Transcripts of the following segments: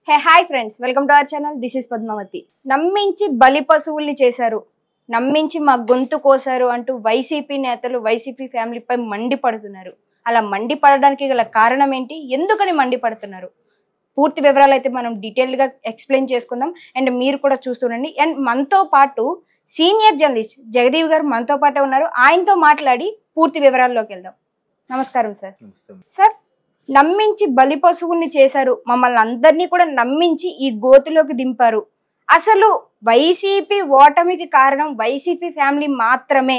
Hi friends, welcome to our channel. This is Padmavathi. నమ్మించి బలి పశువుల్ని చేశారు, నమ్మించి మా గొంతు కోసారు అంటూ వైసీపీ నేతలు వైసీపీ ఫ్యామిలీపై మండిపడుతున్నారు. అలా మండిపడడానికి గల కారణం ఏంటి, ఎందుకని మండిపడుతున్నారు, పూర్తి వివరాలు అయితే మనం డీటెయిల్గా ఎక్స్ప్లెయిన్ చేసుకుందాం. అండ్ మీరు కూడా చూస్తుండండి. అండ్ మనతో పాటు సీనియర్ జర్నలిస్ట్ జగదీవ్ గారు మనతో పాటే ఉన్నారు. ఆయనతో మాట్లాడి పూర్తి వివరాల్లోకి వెళ్దాం. నమస్కారం సార్. సార్, నమ్మించి బలి పశువుల్ని చేశారు, మమ్మల్ని అందరినీ కూడా నమ్మించి ఈ గోతిలోకి దింపారు. అసలు వైసీపీ ఓటమికి కారణం వైసీపీ ఫ్యామిలీ మాత్రమే,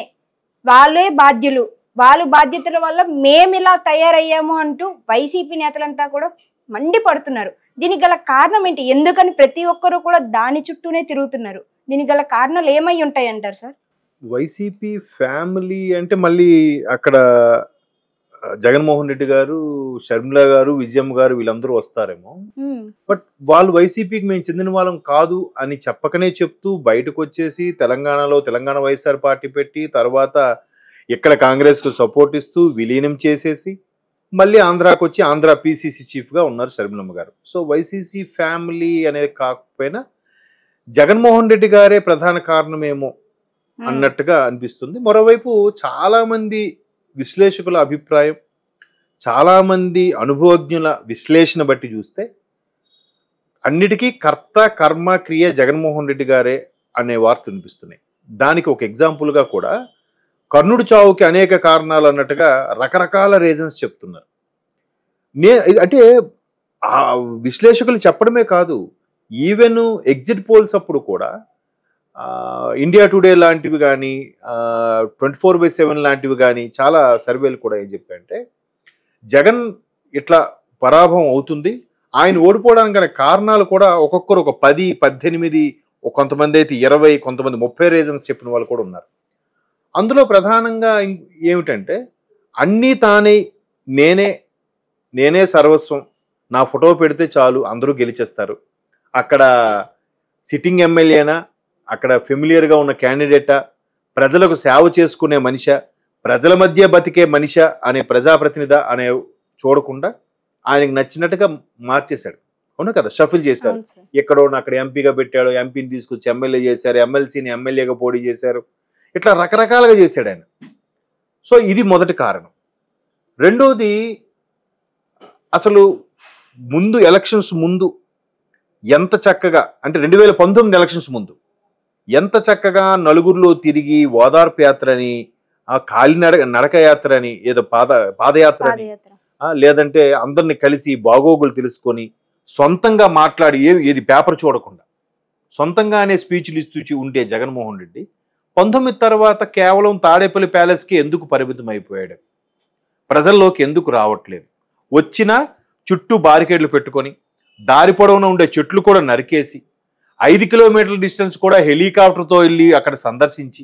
వాళ్ళే బాధ్యులు, వాళ్ళ బాధ్యతల వల్ల మేము ఇలా తయారయ్యాము అంటూ వైసీపీ నేతలంతా కూడా మండిపడుతున్నారు. దీనికి గల కారణం ఏంటి, ఎందుకని ప్రతి ఒక్కరూ కూడా దాని చుట్టూనే తిరుగుతున్నారు? దీనికి గల కారణాలు ఏమై ఉంటాయి అంటారు సార్? వైసీపీ ఫ్యామిలీ అంటే మళ్ళీ అక్కడ జగన్మోహన్ రెడ్డి గారు, షర్మిల గారు, విజయమ్మ గారు వీళ్ళందరూ వస్తారేమో. బట్ వాళ్ళు వైసీపీకి మేము చెందిన వాళ్ళం కాదు అని చెప్పకనే చెప్తూ బయటకు వచ్చేసి తెలంగాణలో తెలంగాణ వైఎస్ఆర్ పార్టీ పెట్టి తర్వాత ఇక్కడ కాంగ్రెస్కు సపోర్ట్ ఇస్తూ విలీనం చేసేసి మళ్ళీ ఆంధ్రాకి వచ్చి ఆంధ్ర పిసిసి చీఫ్గా ఉన్నారు షర్మిలమ్మ గారు. సో వైసీసీ ఫ్యామిలీ అనేది కాకపోయినా జగన్మోహన్ రెడ్డి గారే ప్రధాన కారణమేమో అన్నట్టుగా అనిపిస్తుంది. మరోవైపు చాలామంది విశ్లేషకుల అభిప్రాయం, చాలామంది అనుభవజ్ఞుల విశ్లేషణ బట్టి చూస్తే అన్నిటికీ కర్త కర్మ క్రియ జగన్మోహన్ రెడ్డి గారే అనే వార్త వినిపిస్తున్నాయి. దానికి ఒక ఎగ్జాంపుల్గా కూడా కర్ణుడి చావుకి అనేక కారణాలు అన్నట్టుగా రకరకాల రీజన్స్ చెప్తున్నారు. అంటే ఆ విశ్లేషకులు చెప్పడమే కాదు, ఈవెన్ ఎగ్జిట్ పోల్స్ అప్పుడు కూడా ఇండియా టుడే లాంటివి కానీ 24/7 లాంటివి కానీ చాలా సర్వేలు కూడా ఏం చెప్పాయంటే జగన్ ఇట్లా పరాభవం అవుతుంది, ఆయన ఓడిపోవడానికి గల కారణాలు కూడా ఒక్కొక్కరు ఒక 10, 18, కొంతమంది అయితే 20, కొంతమంది 30 రీజన్స్ చెప్పిన వాళ్ళు కూడా ఉన్నారు. అందులో ప్రధానంగా ఏమిటంటే అన్నీ తానే, నేనే సర్వస్వం, నా ఫోటో పెడితే చాలు అందరూ గెలిచేస్తారు, అక్కడ సిట్టింగ్ ఎమ్మెల్యేనా, అక్కడ ఫెమిలియర్గా ఉన్న క్యాండిడేటా, ప్రజలకు సేవ చేసుకునే మనిషా, ప్రజల మధ్య బతికే మనిషా అనే ప్రజాప్రతినిధి అనే చూడకుండా ఆయనకు నచ్చినట్టుగా మార్చేశాడు. అవును కదా, షఫిల్ చేశారు. ఎక్కడో అక్కడ ఎంపీగా పెట్టాడు, ఎంపీని తీసుకొచ్చి ఎమ్మెల్యే చేశారు, ఎమ్మెల్సీని ఎమ్మెల్యేగా పోటీ చేశారు, ఇట్లా రకరకాలుగా చేశాడు ఆయన. సో ఇది మొదటి కారణం. రెండోది, అసలు ముందు ఎలక్షన్స్ ముందు ఎంత చక్కగా, అంటే 2019 ఎలక్షన్స్ ముందు ఎంత చక్కగా నలుగురిలో తిరిగి ఓదార్పు యాత్ర అని, నడక యాత్ర అని, ఏదో పాదయాత్ర అని, లేదంటే అందరిని కలిసి బాగోగులు తెలుసుకొని సొంతంగా మాట్లాడి ఏది పేపర్ చూడకుండా సొంతంగానే స్పీచ్లు ఇస్తూ ఉంటే జగన్మోహన్ రెడ్డి 19 తర్వాత కేవలం తాడేపల్లి ప్యాలెస్కి ఎందుకు పరిమితం అయిపోయాడు, ప్రజల్లోకి ఎందుకు రావట్లేదు, వచ్చినా చుట్టూ బారికేడ్లు పెట్టుకొని దారి పొడవున ఉండే చెట్లు కూడా నరికేసి 5 కిలోమీటర్ల డిస్టెన్స్ కూడా హెలికాప్టర్తో వెళ్ళి అక్కడ సందర్శించి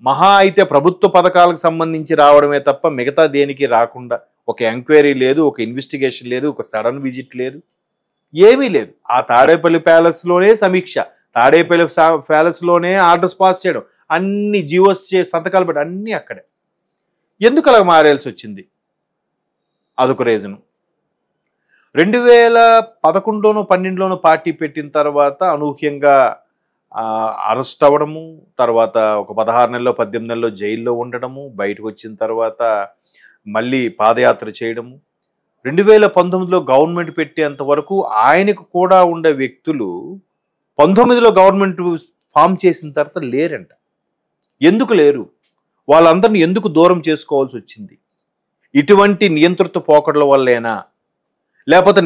మహా అయితే ప్రభుత్వ పథకాలకు సంబంధించి రావడమే తప్ప మిగతా దేనికి రాకుండా ఒక ఎంక్వైరీ లేదు, ఒక ఇన్వెస్టిగేషన్ లేదు, ఒక సడన్ విజిట్ లేదు, ఏమీ లేదు. ఆ తాడేపల్లి ప్యాలెస్లోనే సమీక్ష, తాడేపల్లి ప్యాలెస్లోనే ఆర్డర్స్ పాస్ చేయడం, అన్ని జీవోస్ సంతకాలు పెట్టి అన్నీ అక్కడే. ఎందుకు అలా మారేయాల్సి వచ్చింది? అదొక రీజను. 2011, 12 పార్టీ పెట్టిన తర్వాత అనూహ్యంగా అరెస్ట్ అవ్వడము, తర్వాత ఒక 16 నెలలో 18 నెలలో జైల్లో ఉండడము, బయటకు వచ్చిన తర్వాత మళ్ళీ పాదయాత్ర చేయడము. 2019లో గవర్నమెంట్ పెట్టేంత వరకు ఆయనకు కూడా ఉండే వ్యక్తులు 19లో గవర్నమెంట్ ఫామ్ చేసిన తర్వాత లేరంట. ఎందుకు లేరు? వాళ్ళందరినీ ఎందుకు దూరం చేసుకోవాల్సి వచ్చింది? ఇటువంటి నియంతృత్వ పోకడల వల్లేనా, లేకపోతే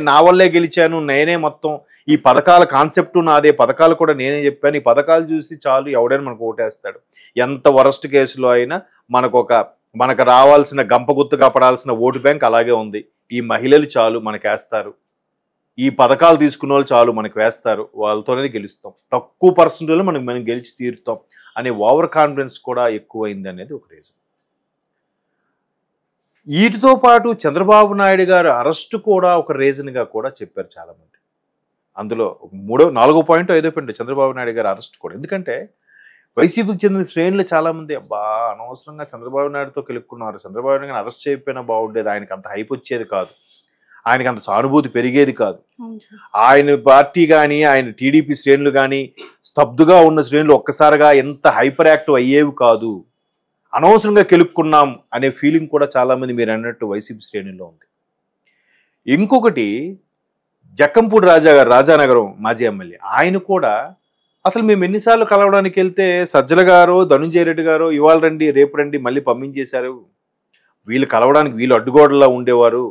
నా వల్లే గెలిచాను, నేనే మొత్తం ఈ పథకాల కాన్సెప్టు నాదే, పథకాలు కూడా నేనే చెప్పాను, ఈ పథకాలు చూసి చాలు ఎవడైనా మనకు ఓటేస్తాడు, ఎంత వరస్ట్ కేసులో అయినా మనకు రావాల్సిన గంపగుత్తుగా పడాల్సిన ఓటు బ్యాంక్ అలాగే ఉంది, ఈ మహిళలు చాలు మనకు వేస్తారు, ఈ పథకాలు తీసుకున్న వాళ్ళు చాలు మనకు వేస్తారు, వాళ్ళతోనే గెలుస్తాం, తక్కువ పర్సెంటేజ్లో మనం గెలిచి తీరుతాం అనే ఓవర్ కాన్ఫిడెన్స్ కూడా ఎక్కువైంది అనేది ఒక రీజన్. వీటితో పాటు చంద్రబాబు నాయుడు గారు అరెస్టు కూడా ఒక రీజన్గా కూడా చెప్పారు చాలామంది. అందులో 4వ పాయింట్ 5వ పాయింట్ చంద్రబాబు నాయుడు గారు అరెస్ట్ కూడా. ఎందుకంటే వైసీపీకి చెందిన శ్రేణులు చాలామంది అనవసరంగా చంద్రబాబు నాయుడుతో కెలుక్కున్నారు, చంద్రబాబు నాయుడు గారిని అరెస్ట్ చేయకపోయినా బాగుండేది, ఆయనకు అంత హైప్ వచ్చేది కాదు ఆయనకి అంత సానుభూతి పెరిగేది కాదు. అవును సార్. ఆయన పార్టీ కానీ ఆయన టీడీపీ శ్రేణులు కానీ స్తబ్దుగా ఉన్న శ్రేణులు ఒక్కసారిగా ఎంత హైపర్ యాక్టివ్ అయ్యేవి కాదు. అనవసరంగా కెలుక్కున్నాం అనే ఫీలింగ్ కూడా చాలా మంది మీరు అన్నట్టు వైసీపీ శ్రేణుల్లో ఉంది. ఇంకొకటి జక్కంపూడి రాజా గారు, రాజానగరం మాజీ ఎమ్మెల్యే, ఆయన కూడా అసలు మేము ఎన్నిసార్లు కలవడానికి వెళ్తే సజ్జల గారు, ధనుంజయ రెడ్డి గారు ఇవాళ రండి రేపు రండి మళ్ళీ పంపించేశారు, వీళ్ళు కలవడానికి వీళ్ళు అడ్డుగోడలా ఉండేవారు,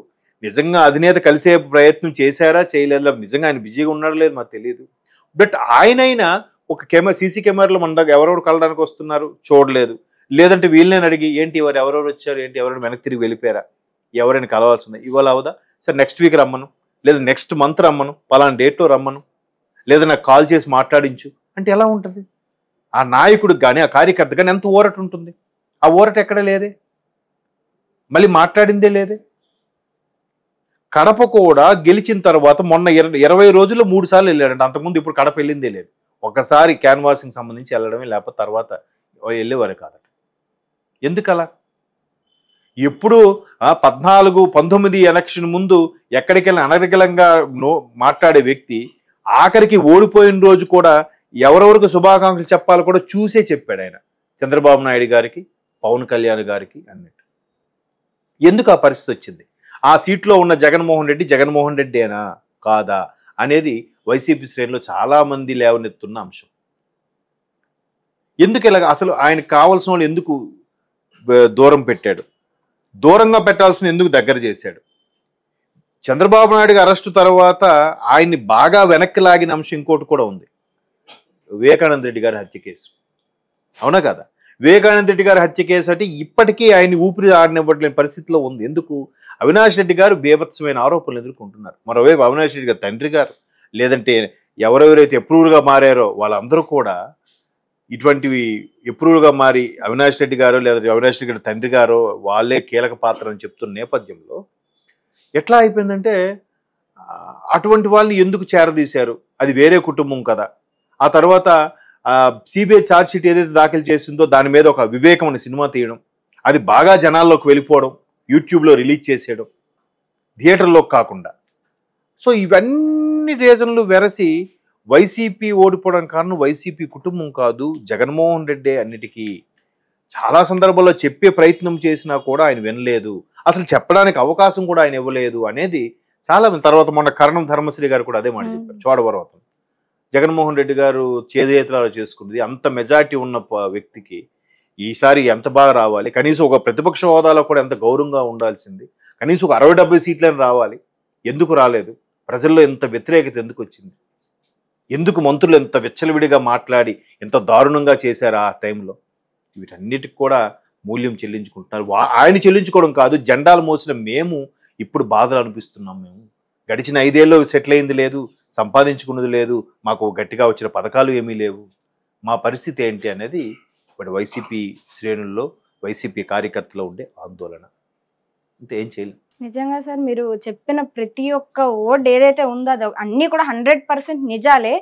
నిజంగా అధినేత కలిసే ప్రయత్నం చేశారా చేయలేదా, నిజంగా ఆయన బిజీగా ఉన్నాడో లేదు మాకు తెలియదు. బట్ ఆయనైనా ఒక సీసీ కెమెరాలో మన ఎవరెవరు కలవడానికి వస్తున్నారు చూడలేదు. లేదంటే వీళ్ళని అడిగి ఏంటి ఎవరెవరు వచ్చారు, ఏంటి ఎవరైనా వెనక్కి తిరిగి వెళ్ళిపోయారా, ఎవరైనా కలవాల్సిందే, ఇవాళ అవదా సార్ నెక్స్ట్ వీక్ రమ్మను, లేదా నెక్స్ట్ మంత్ రమ్మను, పలానా డేట్లో రమ్మను, లేదా నాకు కాల్ చేసి మాట్లాడించు అంటే ఎలా ఉంటుంది? ఆ నాయకుడికి కానీ ఆ కార్యకర్త కానీ ఎంత ఊరట ఉంటుంది? ఆ ఊరట ఎక్కడ లేదే, మళ్ళీ మాట్లాడిందే లేదే. కడప కూడా గెలిచిన తర్వాత మొన్న 20 రోజుల్లో 3 సార్లు వెళ్ళాడంటే, అంతకుముందు ఇప్పుడు కడప వెళ్ళిందే లేదు. ఒకసారి క్యాన్వాసింగ్ సంబంధించి వెళ్ళడమే, లేకపోతే తర్వాత వెళ్ళేవారు కాదట. ఎందుకలా? ఎప్పుడు 14-19 ఎలక్షన్ ముందు ఎక్కడికి వెళ్ళిన అనర్గళంగా మాట్లాడే వ్యక్తి ఆఖరికి ఓడిపోయిన రోజు కూడా ఎవరెవరికి శుభాకాంక్షలు చెప్పాలో కూడా చూసే చెప్పాడు ఆయన, చంద్రబాబు నాయుడు గారికి, పవన్ కళ్యాణ్ గారికి అన్నట్టు. ఎందుకు ఆ పరిస్థితి వచ్చింది? ఆ సీట్లో ఉన్న జగన్మోహన్ రెడ్డేనా కాదా అనేది వైసీపీ శ్రేణిలో చాలా మంది లేవనెత్తున్న అంశం. ఎందుకు ఇలాగ? అసలు ఆయనకు కావాల్సిన వాళ్ళు ఎందుకు దూరం పెట్టాడు, దూరంగా పెట్టాల్సిన ఎందుకు దగ్గర చేశాడు? చంద్రబాబు నాయుడు అరెస్టు తర్వాత ఆయన్ని బాగా వెనక్కి లాగిన అంశం ఇంకోటి కూడా ఉంది, వివేకానంద రెడ్డి గారి హత్య కేసు. అవునా కదా? వివేకానంద రెడ్డి గారి హత్య కేసు అంటే ఇప్పటికీ ఆయన ఊపిరి ఆడనివ్వట్లేని పరిస్థితిలో ఉంది. ఎందుకు? అవినాష్ రెడ్డి గారు బీభత్సమైన ఆరోపణలు ఎదుర్కొంటున్నారు. మరోవైపు అవినాష్ రెడ్డి గారు తండ్రి గారు, లేదంటే ఎవరెవరైతే అప్రూవర్గా మారారో వాళ్ళందరూ కూడా ఇటువంటివి అప్రూవర్గా మారి అవినాష్ రెడ్డి గారు లేదా అవినాష్ రెడ్డి గారి తండ్రి గారు వాళ్ళే కీలక పాత్ర అని చెప్తున్న నేపథ్యంలో ఎట్లా అయిపోయిందంటే, అటువంటి వాళ్ళని ఎందుకు చేరదీశారు? అది వేరే కుటుంబం కదా. ఆ తర్వాత సిబిఐ ఛార్జ్ షీట్ ఏదైతే దాఖలు చేసిందో దాని మీద ఒక వివేకం అనే సినిమా తీయడం, అది బాగా జనాల్లోకి వెళ్ళిపోవడం, యూట్యూబ్లో రిలీజ్ చేసేయడం, థియేటర్లోకి కాకుండా. సో ఇవన్నీ రీజన్లు వెరసి వైసీపీ ఓడిపోవడం కారణం వైసీపీ కుటుంబం కాదు, జగన్మోహన్ రెడ్డి అన్నిటికీ. చాలా సందర్భాల్లో చెప్పే ప్రయత్నం చేసినా కూడా ఆయన వినలేదు, అసలు చెప్పడానికి అవకాశం కూడా ఆయన ఇవ్వలేదు అనేది చాలా. తర్వాత మొన్న కరణం ధర్మశ్రీ గారు కూడా అదే మాట చెప్పారు, చోడవరవతం. జగన్మోహన్ రెడ్డి గారు చేతులారా చేసుకున్నది, అంత మెజారిటీ ఉన్న వ్యక్తికి ఈసారి ఎంత బాగా రావాలి, కనీసం ఒక ప్రతిపక్ష హోదాలో కూడా ఎంత గౌరవంగా ఉండాల్సింది, కనీసం ఒక 60-70 సీట్లను రావాలి, ఎందుకు రాలేదు? ప్రజల్లో ఎంత వ్యతిరేకత ఎందుకు వచ్చింది? ఎందుకు మంత్రులు ఎంత విచ్చలవిడిగా మాట్లాడి ఎంత దారుణంగా చేశారు ఆ టైంలో? వీటన్నిటికి కూడా మూల్యం చెల్లించుకుంటున్నారు. ఆయన చెల్లించుకోవడం కాదు, జెండాలు మోసిన మేము ఇప్పుడు బాధలు అనిపిస్తున్నాం. మేము గడిచిన 5 ఏళ్ళు సెటిల్ అయింది లేదు, సంపాదించుకున్నది లేదు, మాకు గట్టిగా వచ్చిన పథకాలు ఏమీ లేవు, మా పరిస్థితి ఏంటి అనేది ఇప్పుడు వైసీపీ శ్రేణుల్లో వైసీపీ కార్యకర్తలో ఉండే ఆందోళన. అంటే ఏం చేయలేదు. నిజంగా సార్, మీరు చెప్పిన ప్రతి ఒక్క వర్డ్ ఏదైతే ఉందో అది అన్నీ కూడా 100% నిజాలే.